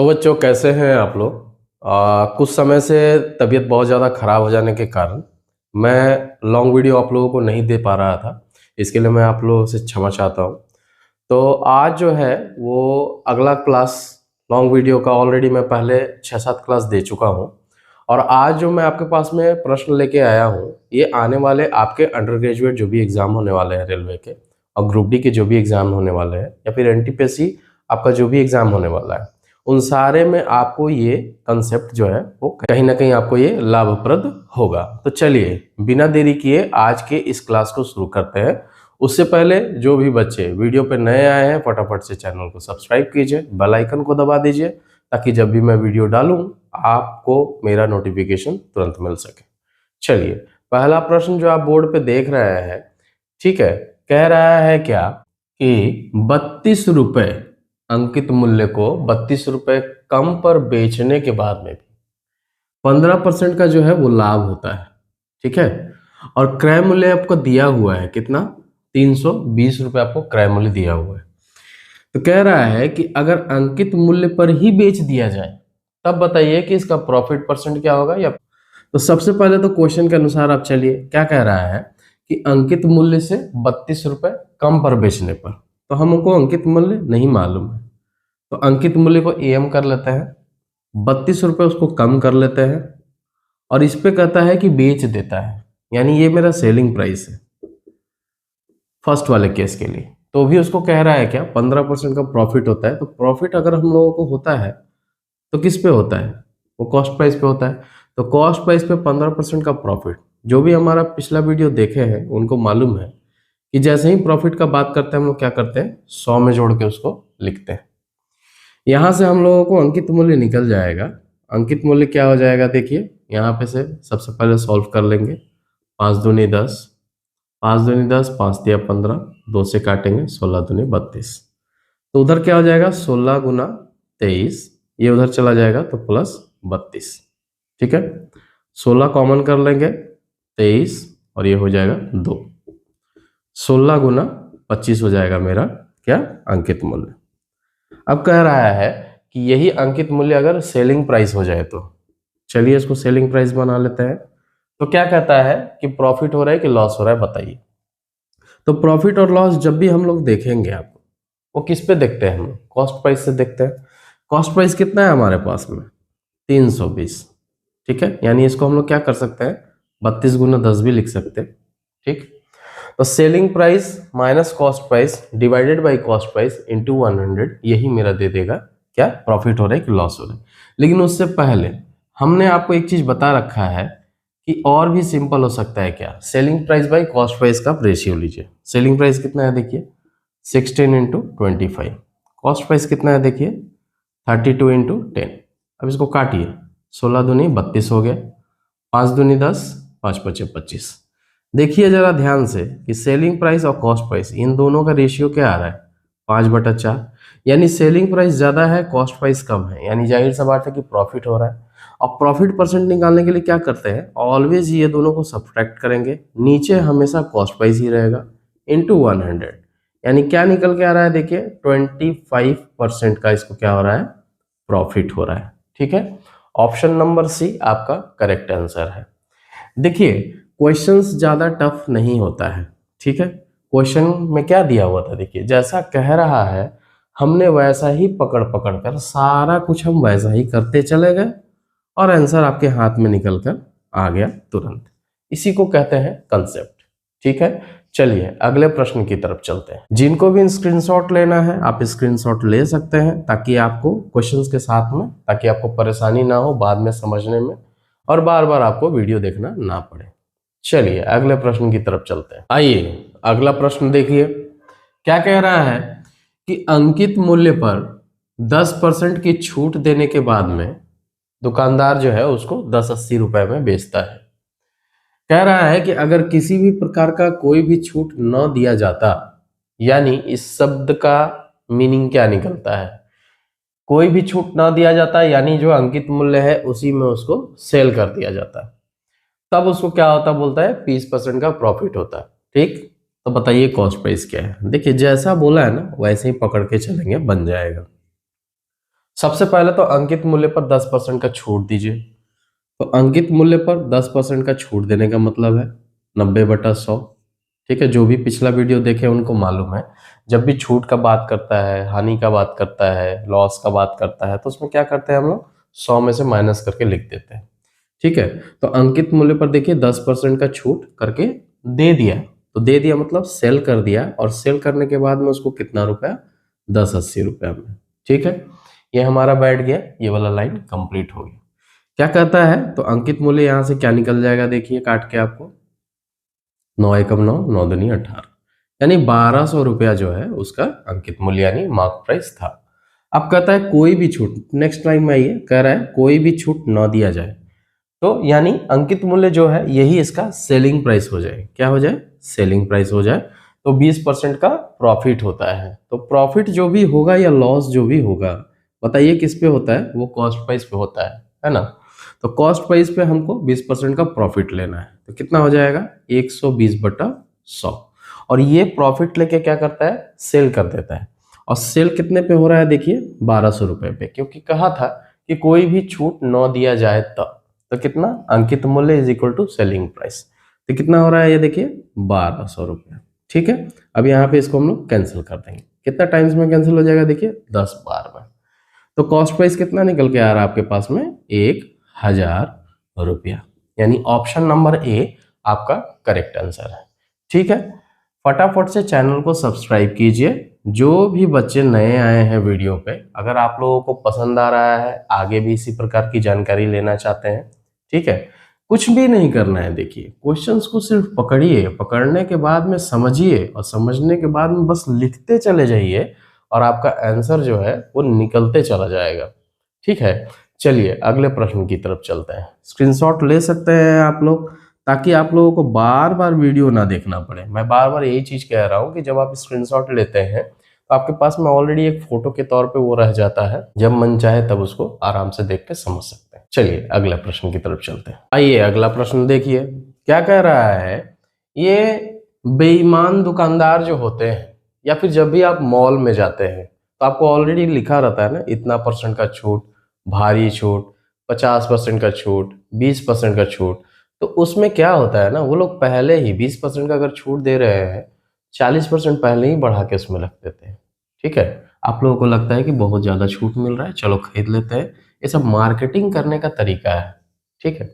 बच्चों कैसे हैं आप लोग। कुछ समय से तबीयत बहुत ज़्यादा ख़राब हो जाने के कारण मैं लॉन्ग वीडियो आप लोगों को नहीं दे पा रहा था। इसके लिए मैं आप लोगों से क्षमा चाहता हूँ। तो आज जो है वो अगला क्लास लॉन्ग वीडियो का ऑलरेडी मैं पहले 6-7 क्लास दे चुका हूँ। और आज जो मैं आपके पास में प्रश्न लेके आया हूँ ये आने वाले आपके अंडर ग्रेजुएट जो भी एग्ज़ाम होने वाले हैं रेलवे के, और ग्रुप डी के जो भी एग्ज़ाम होने वाले हैं, या फिर एनटीपीसी आपका जो भी एग्ज़ाम होने वाला है, उन सारे में आपको ये कंसेप्ट जो है वो कहीं ना कहीं आपको ये लाभप्रद होगा। तो चलिए बिना देरी किए आज के इस क्लास को शुरू करते हैं। उससे पहले जो भी बच्चे वीडियो पे नए आए हैं फटाफट से चैनल को सब्सक्राइब कीजिए, बेल आइकन को दबा दीजिए ताकि जब भी मैं वीडियो डालूं आपको मेरा नोटिफिकेशन तुरंत मिल सके। चलिए पहला प्रश्न जो आप बोर्ड पे देख रहे हैं, ठीक है, कह रहा है क्या कि 32 रुपए अंकित मूल्य को 32 रुपए कम पर बेचने के बाद में भी 15% का जो है वो लाभ होता है, ठीक है। और क्रय मूल्य आपको दिया हुआ है कितना, 320 रुपए आपको क्रय मूल्य दिया हुआ है। तो कह रहा है कि अगर अंकित मूल्य पर ही बेच दिया जाए तब बताइए कि इसका प्रॉफिट परसेंट क्या होगा। या तो सबसे पहले तो क्वेश्चन के अनुसार आप चलिए, क्या कह रहा है कि अंकित मूल्य से 32 रुपए कम पर बेचने पर, तो हमको अंकित मूल्य नहीं मालूम है तो अंकित मूल्य को एम कर लेते हैं, 32 रुपए उसको कम कर लेते हैं और इस पे कहता है कि बेच देता है, यानी ये मेरा सेलिंग प्राइस है फर्स्ट वाले केस के लिए। तो भी उसको कह रहा है क्या 15% का प्रॉफिट होता है। तो प्रॉफिट अगर हम लोगों को होता है तो किस पे होता है, वो कॉस्ट प्राइस पे होता है। तो कॉस्ट प्राइस पे 15% का प्रॉफिट, जो भी हमारा पिछला वीडियो देखे हैं उनको मालूम है कि जैसे ही प्रॉफिट का बात करते हैं हम लोग क्या करते हैं, 100 में जोड़ के उसको लिखते हैं। यहां से हम लोगों को अंकित मूल्य निकल जाएगा। अंकित मूल्य क्या हो जाएगा, देखिए यहाँ पे से सबसे पहले सॉल्व कर लेंगे। 5 दूनी 10, 5 दूनी 10, 5 दिया 15, 2 से काटेंगे, 16 दूनी 32। तो उधर क्या हो जाएगा, 16 गुना 23, ये उधर चला जाएगा तो प्लस 32, ठीक है। 16 कॉमन कर लेंगे, 23 और ये हो जाएगा 2, 16 गुना 25 हो जाएगा मेरा क्या, अंकित मूल्य। अब कह रहा है कि यही अंकित मूल्य अगर सेलिंग प्राइस हो जाए तो चलिए इसको सेलिंग प्राइस बना लेते हैं। तो क्या कहता है कि प्रॉफिट हो रहा है कि लॉस हो रहा है बताइए। तो प्रॉफिट और लॉस जब भी हम लोग देखेंगे आपको, वो किस पे देखते हैं, हम लोग कॉस्ट प्राइस से देखते हैं। कॉस्ट प्राइस कितना है हमारे पास में, 320, ठीक है। यानी इसको हम लोग क्या कर सकते हैं, 32 गुना 10 भी लिख सकते हैं, ठीक। तो selling price minus cost price divided by cost price into 100, यही मेरा दे देगा क्या, प्रॉफिट हो रहा है कि लॉस हो रहा है। लेकिन उससे पहले हमने आपको एक चीज बता रखा है कि और भी सिंपल हो सकता है क्या, selling price by cost price का रेशियो लीजिए। सेलिंग प्राइस कितना है देखिए, 16 इंटू 25, कॉस्ट प्राइस कितना है देखिए 32 इंटू 10। अब इसको काटिए, 16 दूनी 32 हो गया, 5 दूनी 10, 5 पचे 25। देखिए जरा ध्यान से कि सेलिंग प्राइस और कॉस्ट प्राइस इन दोनों का रेशियो क्या आ रहा है, 5/4। यानी सेलिंग प्राइस ज्यादा है, कॉस्ट प्राइस कम है, यानी जाहिर सा बात है कि प्रॉफिट हो रहा है। और प्रॉफिट परसेंट निकालने के लिए क्या करते हैं, ऑलवेज ये दोनों को सब्ट्रैक्ट करेंगे, नीचे हमेशा कॉस्ट प्राइस ही रहेगा इंटू 100। यानी क्या निकल के आ रहा है देखिए, 25% का इसको क्या हो रहा है, प्रॉफिट हो रहा है, ठीक है। ऑप्शन नंबर सी आपका करेक्ट आंसर है। देखिए क्वेश्चंस ज्यादा टफ नहीं होता है, ठीक है। क्वेश्चन में क्या दिया हुआ था देखिए, जैसा कह रहा है हमने वैसा ही पकड़ पकड़ कर सारा कुछ हम वैसा ही करते चले गए और आंसर आपके हाथ में निकल कर आ गया तुरंत। इसी को कहते हैं कंसेप्ट, ठीक है। चलिए अगले प्रश्न की तरफ चलते हैं। जिनको भी स्क्रीनशॉट लेना है आप स्क्रीनशॉट ले सकते हैं ताकि आपको क्वेश्चंस के साथ में, ताकि आपको परेशानी ना हो बाद में समझने में और बार बार आपको वीडियो देखना ना पड़े। चलिए अगले प्रश्न की तरफ चलते हैं। आइए अगला प्रश्न देखिए, क्या कह रहा है कि अंकित मूल्य पर 10% की छूट देने के बाद में दुकानदार जो है उसको 1080 रुपए में बेचता है। कह रहा है कि अगर किसी भी प्रकार का कोई भी छूट न दिया जाता, यानी इस शब्द का मीनिंग क्या निकलता है, कोई भी छूट ना दिया जाता यानी जो अंकित मूल्य है उसी में उसको सेल कर दिया जाता, तब उसको क्या होता, बोलता है 20% का प्रॉफिट होता है, ठीक। तो बताइए कॉस्ट प्राइस क्या है। देखिए जैसा बोला है ना वैसे ही पकड़ के चलेंगे, बन जाएगा। सबसे पहले तो अंकित मूल्य पर 10% का छूट दीजिए। तो अंकित मूल्य पर 10% का छूट देने का मतलब है 90/100। ठीक है, जो भी पिछला वीडियो देखे उनको मालूम है, जब भी छूट का बात करता है, हानि का बात करता है, लॉस का बात करता है, तो उसमें क्या करते हैं हम लोग, 100 में से माइनस करके लिख देते हैं। ठीक है, तो अंकित मूल्य पर देखिए 10% का छूट करके दे दिया। तो दे दिया मतलब सेल कर दिया, और सेल करने के बाद में उसको कितना रुपया, 1080 रुपया में। ठीक है, ये हमारा बैठ गया, ये वाला लाइन कंप्लीट हो गया। क्या कहता है, तो अंकित मूल्य यहां से क्या निकल जाएगा, देखिए काट के आपको, 9 एकम 9, 9 दूनी 18, यानी 1200 रुपया जो है उसका अंकित मूल्य यानी मार्क प्राइस था। अब कहता है कोई भी छूट, नेक्स्ट लाइन में आइए, कह रहा है कोई भी छूट न दिया जाए, तो यानी अंकित मूल्य जो है यही इसका सेलिंग प्राइस हो जाए। क्या हो जाए, सेलिंग प्राइस हो जाए। तो 20% का प्रॉफिट होता है। तो प्रॉफिट जो भी होगा या लॉस जो भी होगा, बताइए किस पे होता है, वो कॉस्ट प्राइस पे होता है ना। तो कॉस्ट प्राइस पे हमको 20% का प्रॉफिट लेना है, तो कितना हो जाएगा, 120/100। और ये प्रॉफिट लेके क्या करता है, सेल कर देता है। और सेल कितने पे हो रहा है, देखिए 1200 रुपए पे, क्योंकि कहा था कि कोई भी छूट न दिया जाए तब। तो कितना, अंकित मूल्य is equal to selling price. तो कितना हो रहा है, ये देखिए 1200 रुपया। ठीक है, अब यहाँ पे इसको हम लोग कैंसिल कर देंगे। कितना टाइम्स में कैंसिल हो जाएगा, देखिए 10 बार में। तो कॉस्ट प्राइस कितना निकल के आ रहा है आपके पास में, 1000 रुपया। यानी ऑप्शन नंबर ए आपका करेक्ट आंसर है। ठीक है, फटाफट से चैनल को सब्सक्राइब कीजिए। जो भी बच्चे नए आए हैं वीडियो पे, अगर आप लोगों को पसंद आ रहा है, आगे भी इसी प्रकार की जानकारी लेना चाहते हैं, ठीक है, कुछ भी नहीं करना है। देखिए क्वेश्चंस को सिर्फ पकड़िए, पकड़ने के बाद में समझिए, और समझने के बाद में बस लिखते चले जाइए, और आपका आंसर जो है वो निकलते चला जाएगा। ठीक है, चलिए अगले प्रश्न की तरफ चलते हैं। स्क्रीनशॉट ले सकते हैं आप लोग, ताकि आप लोगों को बार बार वीडियो ना देखना पड़े। मैं बार बार यही चीज कह रहा हूँ कि जब आप स्क्रीनशॉट लेते हैं तो आपके पास में ऑलरेडी एक फोटो के तौर पे वो रह जाता है, जब मन चाहे तब उसको आराम से देख के समझ सकते हैं। चलिए अगले प्रश्न की तरफ चलते हैं। आइए अगला प्रश्न देखिए, क्या कह रहा है, ये बेईमान दुकानदार जो होते हैं, या फिर जब भी आप मॉल में जाते हैं तो आपको ऑलरेडी लिखा रहता है ना, इतना परसेंट का छूट, भारी छूट, 50% का छूट, 20% का छूट। तो उसमें क्या होता है ना, वो लोग पहले ही 20% का अगर छूट दे रहे हैं, 40% पहले ही बढ़ा के उसमें रख देते हैं। ठीक है, आप लोगों को लगता है कि बहुत ज़्यादा छूट मिल रहा है, चलो खरीद लेते हैं। ये सब मार्केटिंग करने का तरीका है। ठीक है,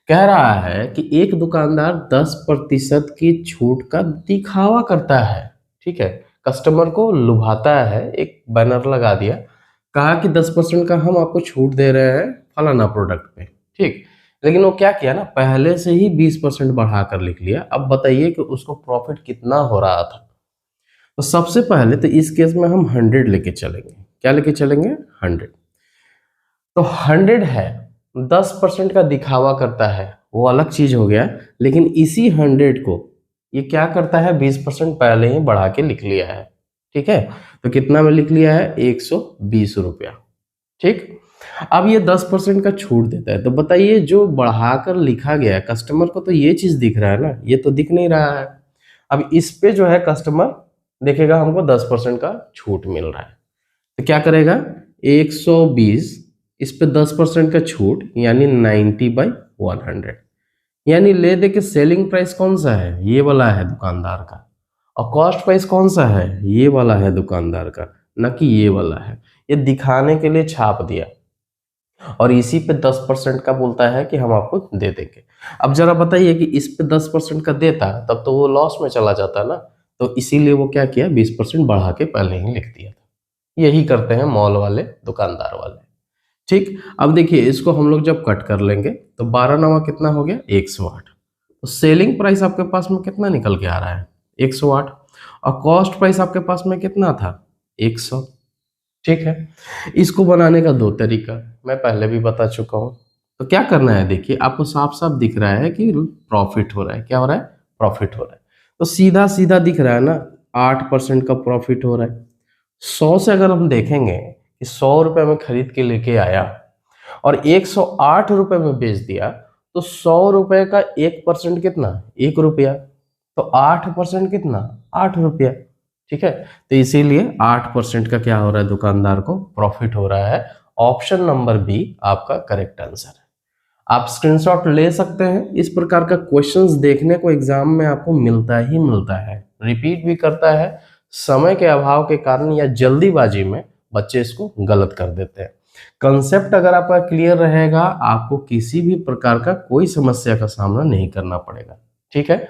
कह रहा है कि एक दुकानदार 10% की छूट का दिखावा करता है। ठीक है, कस्टमर को लुभाता है, एक बैनर लगा दिया, कहा कि 10% का हम आपको छूट दे रहे हैं फलाना प्रोडक्ट पे। ठीक, लेकिन वो क्या किया ना, पहले से ही 20% बढ़ा कर लिख लिया। अब बताइए कि उसको प्रॉफिट कितना हो रहा था। तो सबसे पहले तो इस केस में हम 100 लेके चलेंगे। क्या लेके चलेंगे, 100। तो 100 है, 10% का दिखावा करता है, वो अलग चीज हो गया। लेकिन इसी 100 को ये क्या करता है, 20% पहले ही बढ़ा के लिख लिया है। ठीक है, तो कितना में लिख लिया है, 120 रुपया। ठीक, अब ये 10% का छूट देता है। तो बताइए, जो बढ़ाकर लिखा गया है, कस्टमर को तो ये चीज दिख रहा है ना, ये तो दिख नहीं रहा है। अब इस पे जो है कस्टमर देखेगा हमको 10% का छूट मिल रहा है, तो क्या करेगा, 120, इस पे 10% का छूट यानी 90/100, यानी ले दे के सेलिंग प्राइस कौन सा है, ये वाला है दुकानदार का, और कॉस्ट प्राइस कौन सा है, ये वाला है दुकानदार का, न कि ये वाला है। ये दिखाने के लिए छाप दिया, और इसी पे 10% का बोलता है कि हम आपको दे देंगे। अब जरा बताइए कि इस पे 10% का देता तब तो वो लॉस में चला जाता ना, तो इसीलिए वो क्या किया, 20% बढ़ा के पहले ही लिख दिया था। यही करते हैं मॉल वाले, दुकानदार वाले। ठीक, अब देखिए इसको हम लोग जब कट कर लेंगे तो 12 नवा कितना हो गया, 108। तो सेलिंग प्राइस आपके पास में कितना निकल के आ रहा है, 108, और कॉस्ट प्राइस आपके पास में कितना था, 100। ठीक है, इसको बनाने का दो तरीका मैं पहले भी बता चुका हूं। तो क्या करना है, देखिए आपको साफ साफ दिख रहा है कि प्रॉफिट हो रहा है। क्या हो रहा है, प्रॉफिट हो रहा है। तो सीधा सीधा दिख रहा है ना, 8% का प्रॉफिट हो रहा है। 100 से अगर हम देखेंगे कि 100 रुपए में खरीद के लेके आया और 108 रुपए में बेच दिया, तो 100 रुपए का 1% कितना, 1 रुपया। तो 8% कितना, 8 रुपया। ठीक है, तो इसीलिए 8% का क्या हो रहा है, दुकानदार को प्रॉफिट हो रहा है। ऑप्शन नंबर बी आपका करेक्ट आंसर है। आप स्क्रीनशॉट ले सकते हैं। इस प्रकार का क्वेश्चंस देखने को एग्जाम में आपको मिलता ही मिलता है, रिपीट भी करता है। समय के अभाव के कारण या जल्दीबाजी में बच्चे इसको गलत कर देते हैं। कंसेप्ट अगर आपका क्लियर रहेगा, आपको किसी भी प्रकार का कोई समस्या का सामना नहीं करना पड़ेगा। ठीक है,